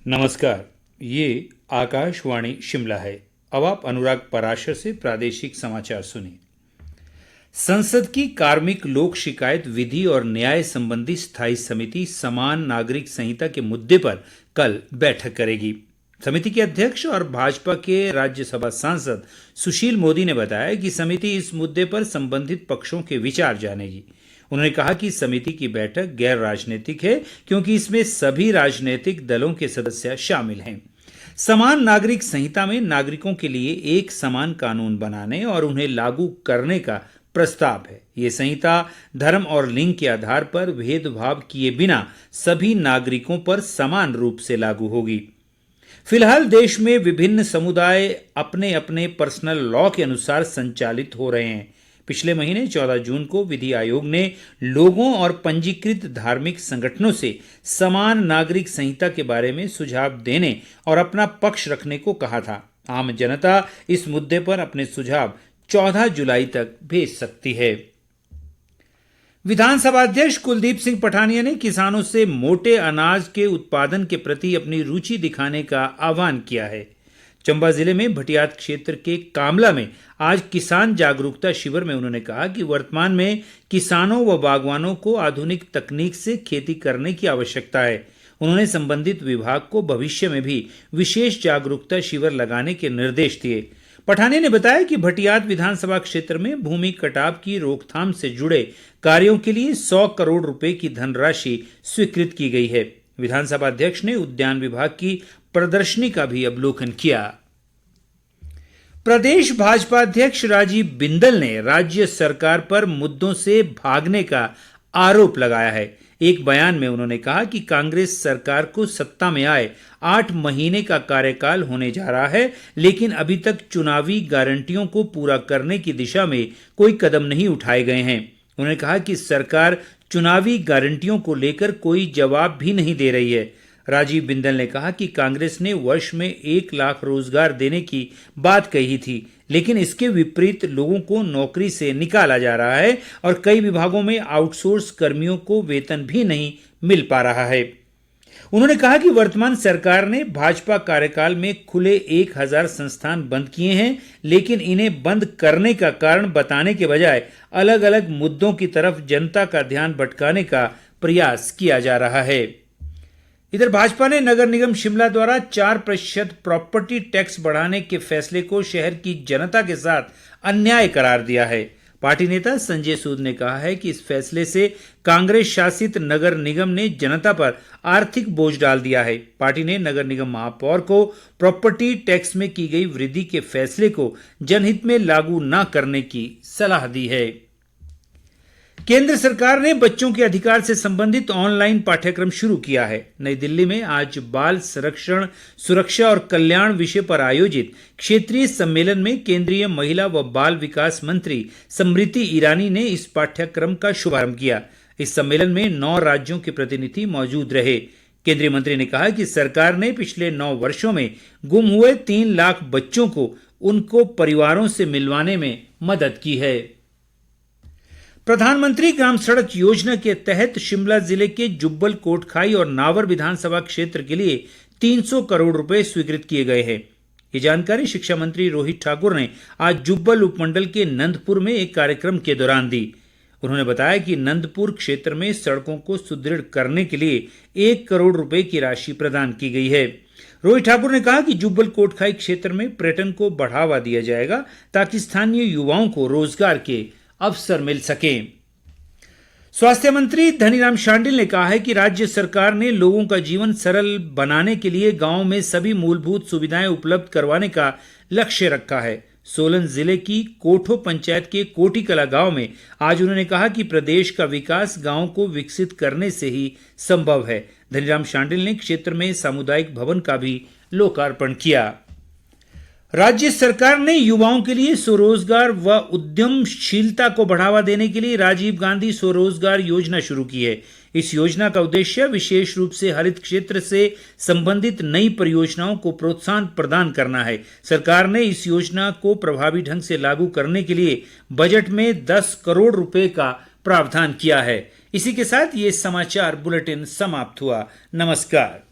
नमस्कार, ये आकाशवाणी शिमला है। अब आप अनुराग पराशर से प्रादेशिक समाचार सुनिए। संसद की कार्मिक लोक शिकायत विधि और न्याय संबंधी स्थायी समिति समान नागरिक संहिता के मुद्दे पर कल बैठक करेगी। समिति के अध्यक्ष और भाजपा के राज्यसभा सांसद सुशील मोदी ने बताया कि समिति इस मुद्दे पर संबंधित पक्षों के विचार जानेगी। उन्होंने कहा कि समिति की बैठक गैर राजनीतिक है क्योंकि इसमें सभी राजनीतिक दलों के सदस्य शामिल हैं। समान नागरिक संहिता में नागरिकों के लिए एक समान कानून बनाने और उन्हें लागू करने का प्रस्ताव है। ये संहिता धर्म और लिंग के आधार पर भेदभाव किए बिना सभी नागरिकों पर समान रूप से लागू होगी। फिलहाल देश में विभिन्न समुदाय अपने अपने पर्सनल लॉ के अनुसार संचालित हो रहे हैं। पिछले महीने 14 जून को विधि आयोग ने लोगों और पंजीकृत धार्मिक संगठनों से समान नागरिक संहिता के बारे में सुझाव देने और अपना पक्ष रखने को कहा था। आम जनता इस मुद्दे पर अपने सुझाव 14 जुलाई तक भेज सकती है। विधानसभा अध्यक्ष कुलदीप सिंह पठानिया ने किसानों से मोटे अनाज के उत्पादन के प्रति अपनी रुचि दिखाने का आह्वान किया है। चंबा जिले में भटियात क्षेत्र के कामला में आज किसान जागरूकता शिविर में उन्होंने कहा कि वर्तमान में किसानों व बागवानों को आधुनिक तकनीक से खेती करने की आवश्यकता है। उन्होंने संबंधित विभाग को भविष्य में भी विशेष जागरूकता शिविर लगाने के निर्देश दिए। पठानिया ने बताया कि भटियात विधानसभा क्षेत्र में भूमि कटाव की रोकथाम से जुड़े कार्यों के लिए 100 करोड़ रुपए की धनराशि स्वीकृत की गई है। विधानसभा अध्यक्ष ने उद्यान विभाग की प्रदर्शनी का भी अवलोकन किया। प्रदेश भाजपा अध्यक्ष राजीव बिंदल ने राज्य सरकार पर मुद्दों से भागने का आरोप लगाया है। एक बयान में उन्होंने कहा कि कांग्रेस सरकार को सत्ता में आए 8 महीने का कार्यकाल होने जा रहा है, लेकिन अभी तक चुनावी गारंटियों को पूरा करने की दिशा में कोई कदम नहीं उठाए गए हैं। उन्होंने कहा कि सरकार चुनावी गारंटियों को लेकर कोई जवाब भी नहीं दे रही है। राजीव बिंदल ने कहा कि कांग्रेस ने वर्ष में 1 लाख रोजगार देने की बात कही थी, लेकिन इसके विपरीत लोगों को नौकरी से निकाला जा रहा है और कई विभागों में आउटसोर्स कर्मियों को वेतन भी नहीं मिल पा रहा है। उन्होंने कहा कि वर्तमान सरकार ने भाजपा कार्यकाल में खुले 1000 संस्थान बंद किए हैं, लेकिन इन्हें बंद करने का कारण बताने के बजाय अलग अलग मुद्दों की तरफ जनता का ध्यान भटकाने का प्रयास किया जा रहा है। इधर भाजपा ने नगर निगम शिमला द्वारा 4% प्रॉपर्टी टैक्स बढ़ाने के फैसले को शहर की जनता के साथ अन्याय करार दिया है। पार्टी नेता संजय सूद ने कहा है कि इस फैसले से कांग्रेस शासित नगर निगम ने जनता पर आर्थिक बोझ डाल दिया है। पार्टी ने नगर निगम महापौर को प्रॉपर्टी टैक्स में की गई वृद्धि के फैसले को जनहित में लागू न करने की सलाह दी है। केंद्र सरकार ने बच्चों के अधिकार से संबंधित ऑनलाइन पाठ्यक्रम शुरू किया है। नई दिल्ली में आज बाल संरक्षण, सुरक्षा और कल्याण विषय पर आयोजित क्षेत्रीय सम्मेलन में केंद्रीय महिला व बाल विकास मंत्री स्मृति ईरानी ने इस पाठ्यक्रम का शुभारंभ किया। इस सम्मेलन में 9 राज्यों के प्रतिनिधि मौजूद रहे। केंद्रीय मंत्री ने कहा कि सरकार ने पिछले 9 वर्षों में गुम हुए 3 लाख बच्चों को उनको परिवारों से मिलवाने में मदद की है। प्रधानमंत्री ग्राम सड़क योजना के तहत शिमला जिले के जुब्बल, कोटखाई और नावर विधानसभा क्षेत्र के लिए 300 करोड़ रुपए स्वीकृत किए गए हैं। ये जानकारी शिक्षा मंत्री रोहित ठाकुर ने आज जुब्बल उपमंडल के नंदपुर में एक कार्यक्रम के दौरान दी। उन्होंने बताया कि नंदपुर क्षेत्र में सड़कों को सुदृढ़ करने के लिए 1 करोड़ रुपए की राशि प्रदान की गई है। रोहित ठाकुर ने कहा कि जुब्बल कोटखाई क्षेत्र में पर्यटन को बढ़ावा दिया जाएगा ताकि स्थानीय युवाओं को रोजगार के अवसर मिल सके। स्वास्थ्य मंत्री धनीराम शांडिल ने कहा है कि राज्य सरकार ने लोगों का जीवन सरल बनाने के लिए गांव में सभी मूलभूत सुविधाएं उपलब्ध करवाने का लक्ष्य रखा है। सोलन जिले की कोठो पंचायत के कोटी कला गांव में आज उन्होंने कहा कि प्रदेश का विकास गांव को विकसित करने से ही संभव है। धनीराम शांडिल ने क्षेत्र में सामुदायिक भवन का भी लोकार्पण किया। राज्य सरकार ने युवाओं के लिए स्वरोजगार व उद्यमशीलता को बढ़ावा देने के लिए राजीव गांधी स्वरोजगार योजना शुरू की है। इस योजना का उद्देश्य विशेष रूप से हरित क्षेत्र से संबंधित नई परियोजनाओं को प्रोत्साहन प्रदान करना है। सरकार ने इस योजना को प्रभावी ढंग से लागू करने के लिए बजट में 10 करोड़ रुपए का प्रावधान किया है। इसी के साथ ये समाचार बुलेटिन समाप्त हुआ। नमस्कार।